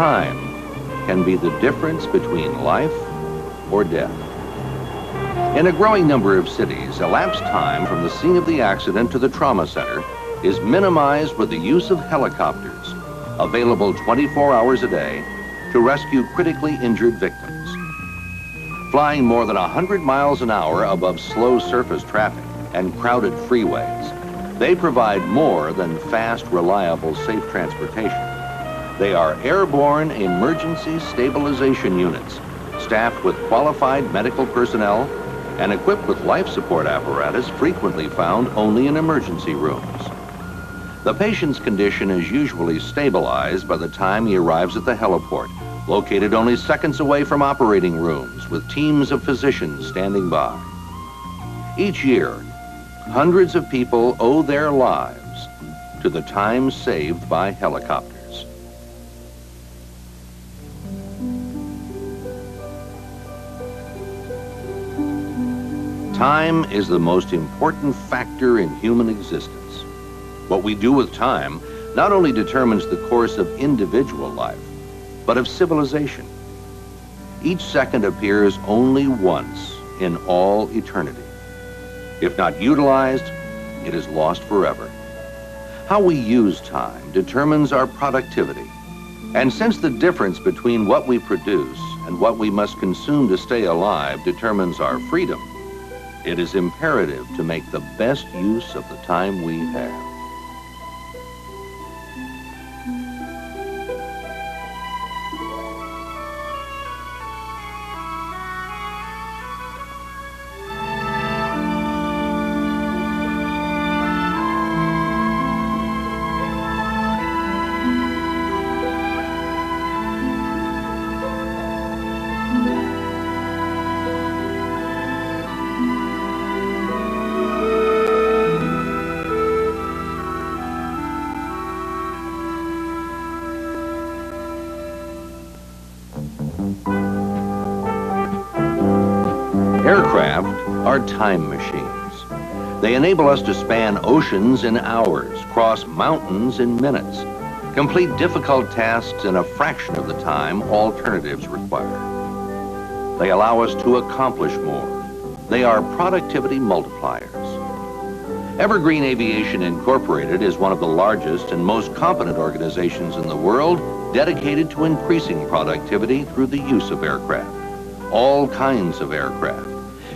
time can be the difference between life or death. In a growing number of cities, elapsed time from the scene of the accident to the trauma center is minimized with the use of helicopters, available 24 hours a day to rescue critically injured victims. Flying more than 100 miles an hour above slow surface traffic and crowded freeways, they provide more than fast, reliable, safe transportation. They are airborne emergency stabilization units, staffed with qualified medical personnel and equipped with life support apparatus frequently found only in emergency rooms. The patient's condition is usually stabilized by the time he arrives at the heliport, located only seconds away from operating rooms with teams of physicians standing by. Each year, hundreds of people owe their lives to the time saved by helicopters. Time is the most important factor in human existence. What we do with time not only determines the course of individual life, but of civilization. Each second appears only once in all eternity. If not utilized, it is lost forever. How we use time determines our productivity. And since the difference between what we produce and what we must consume to stay alive determines our freedom, it is imperative to make the best use of the time we have. Aircraft are time machines. They enable us to span oceans in hours, cross mountains in minutes, complete difficult tasks in a fraction of the time alternatives require. They allow us to accomplish more. They are productivity multipliers. Evergreen Aviation Incorporated is one of the largest and most competent organizations in the world dedicated to increasing productivity through the use of aircraft. All kinds of aircraft.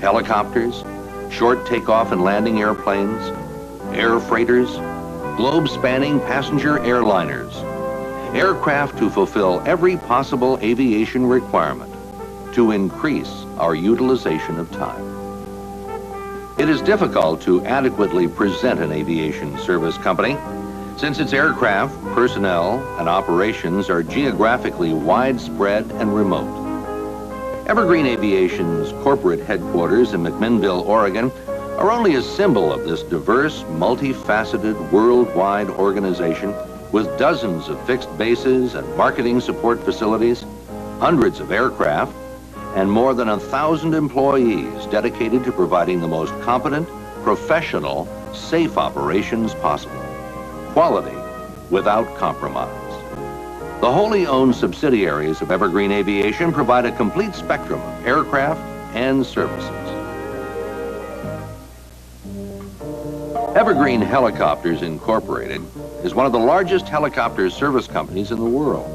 Helicopters, short takeoff and landing airplanes, air freighters, globe-spanning passenger airliners, aircraft to fulfill every possible aviation requirement to increase our utilization of time. It is difficult to adequately present an aviation service company since its aircraft, personnel, and operations are geographically widespread and remote. Evergreen Aviation's corporate headquarters in McMinnville, Oregon, are only a symbol of this diverse, multifaceted, worldwide organization with dozens of fixed bases and marketing support facilities, hundreds of aircraft, and more than 1,000 employees dedicated to providing the most competent, professional, safe operations possible. Quality without compromise. The wholly owned subsidiaries of Evergreen Aviation provide a complete spectrum of aircraft and services. Evergreen Helicopters Incorporated is one of the largest helicopter service companies in the world,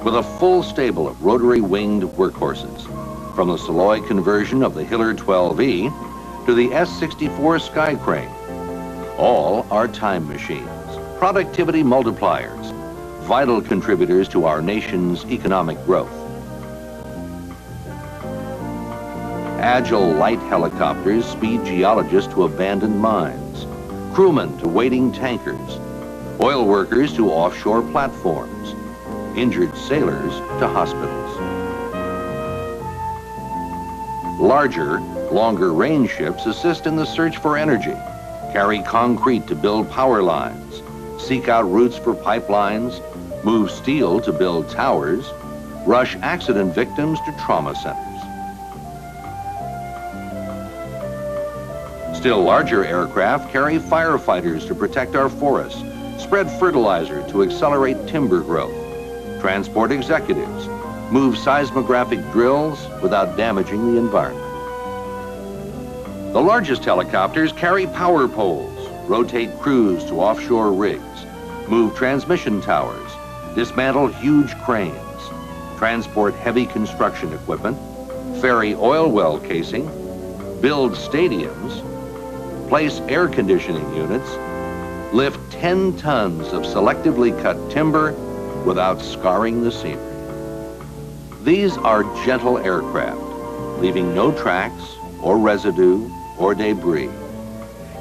with a full stable of rotary-winged workhorses, from the Saloy conversion of the Hiller 12E to the S-64 Sky Crane. All are time machines, productivity multipliers, vital contributors to our nation's economic growth. Agile light helicopters speed geologists to abandoned mines, crewmen to waiting tankers, oil workers to offshore platforms, injured sailors to hospitals. Larger, longer range ships assist in the search for energy, carry concrete to build power lines, seek out routes for pipelines, move steel to build towers, rush accident victims to trauma centers. Still larger aircraft carry firefighters to protect our forests, spread fertilizer to accelerate timber growth, transport executives, move seismographic drills without damaging the environment. The largest helicopters carry power poles, rotate crews to offshore rigs, move transmission towers, dismantle huge cranes, transport heavy construction equipment, ferry oil well casing, build stadiums, place air conditioning units, lift 10 tons of selectively cut timber without scarring the scenery. These are gentle aircraft, leaving no tracks or residue or debris.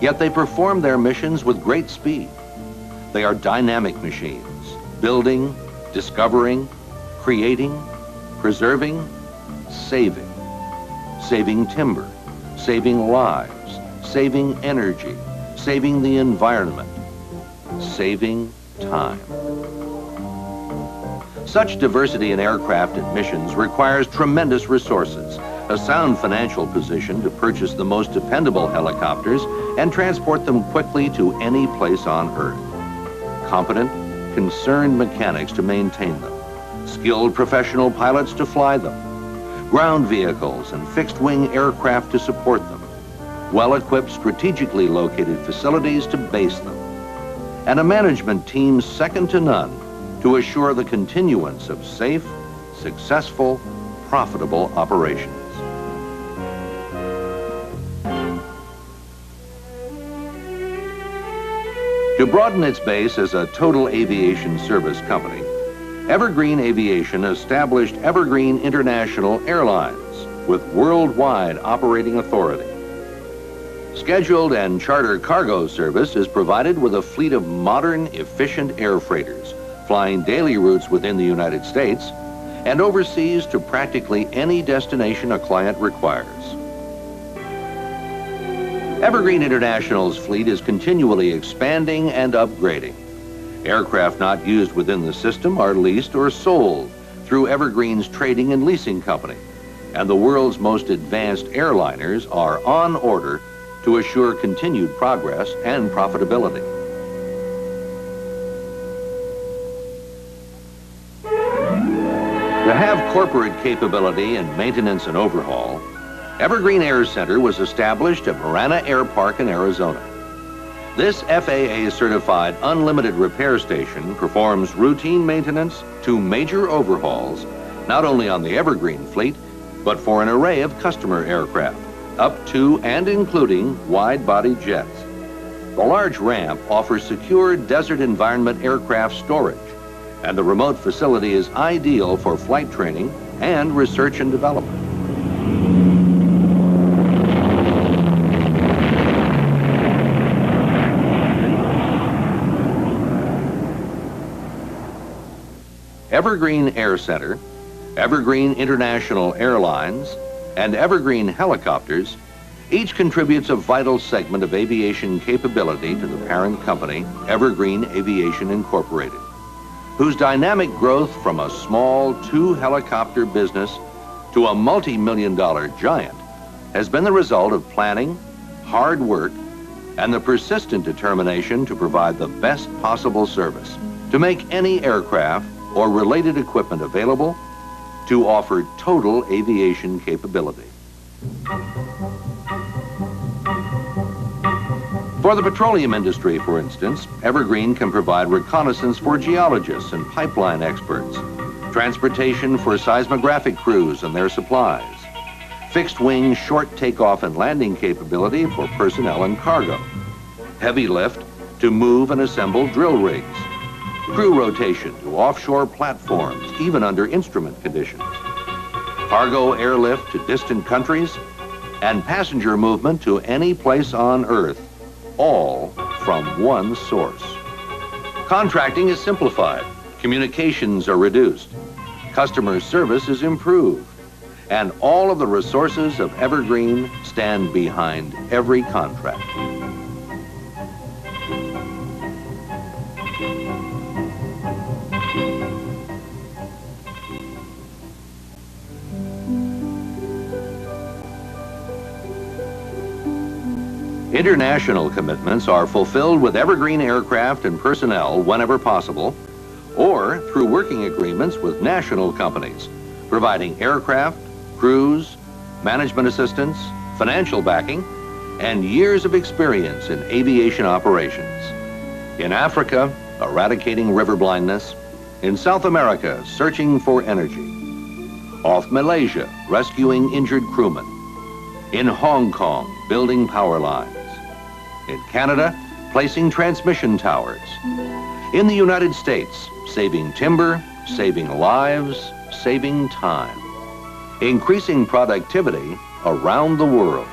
Yet they perform their missions with great speed. They are dynamic machines, building, discovering, creating, preserving, saving. Saving timber, saving lives, saving energy, saving the environment, saving time. Such diversity in aircraft and missions requires tremendous resources, a sound financial position to purchase the most dependable helicopters and transport them quickly to any place on Earth. Competent, concerned mechanics to maintain them, skilled professional pilots to fly them, ground vehicles and fixed-wing aircraft to support them, well-equipped, strategically located facilities to base them, and a management team second to none to assure the continuance of safe, successful, profitable operations. To broaden its base as a total aviation service company, Evergreen Aviation established Evergreen International Airlines with worldwide operating authority. Scheduled and charter cargo service is provided with a fleet of modern, efficient air freighters, flying daily routes within the United States and overseas to practically any destination a client requires. Evergreen International's fleet is continually expanding and upgrading. Aircraft not used within the system are leased or sold through Evergreen's trading and leasing company, and the world's most advanced airliners are on order to assure continued progress and profitability. To have corporate capability in maintenance and overhaul, Evergreen Air Center was established at Marana Air Park in Arizona. This FAA-certified unlimited repair station performs routine maintenance to major overhauls, not only on the Evergreen fleet, but for an array of customer aircraft, up to and including wide-body jets. The large ramp offers secure desert environment aircraft storage, and the remote facility is ideal for flight training and research and development. Evergreen Air Center, Evergreen International Airlines, and Evergreen Helicopters each contributes a vital segment of aviation capability to the parent company, Evergreen Aviation Incorporated, whose dynamic growth from a small 2-helicopter business to a multi-million-dollar giant has been the result of planning, hard work, and the persistent determination to provide the best possible service, to make any aircraft or related equipment available, to offer total aviation capability. For the petroleum industry, for instance, Evergreen can provide reconnaissance for geologists and pipeline experts, transportation for seismographic crews and their supplies, fixed-wing short takeoff and landing capability for personnel and cargo, heavy lift to move and assemble drill rigs, crew rotation to offshore platforms, even under instrument conditions, cargo airlift to distant countries, and passenger movement to any place on Earth, all from one source. Contracting is simplified, communications are reduced, customer service is improved, and all of the resources of Evergreen stand behind every contract. International commitments are fulfilled with Evergreen aircraft and personnel whenever possible, or through working agreements with national companies, providing aircraft, crews, management assistance, financial backing, and years of experience in aviation operations. In Africa, eradicating river blindness. In South America, searching for energy. Off Malaysia, rescuing injured crewmen. In Hong Kong, building power lines. In Canada, placing transmission towers. In the United States, saving timber, saving lives, saving time. Increasing productivity around the world.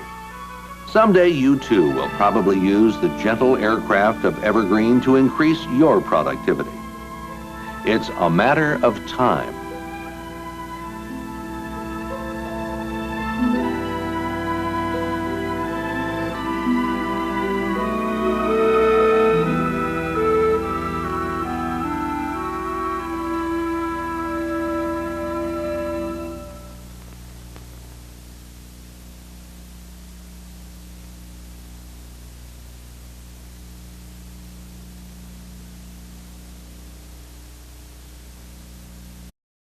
Someday you too will probably use the gentle aircraft of Evergreen to increase your productivity. It's a matter of time.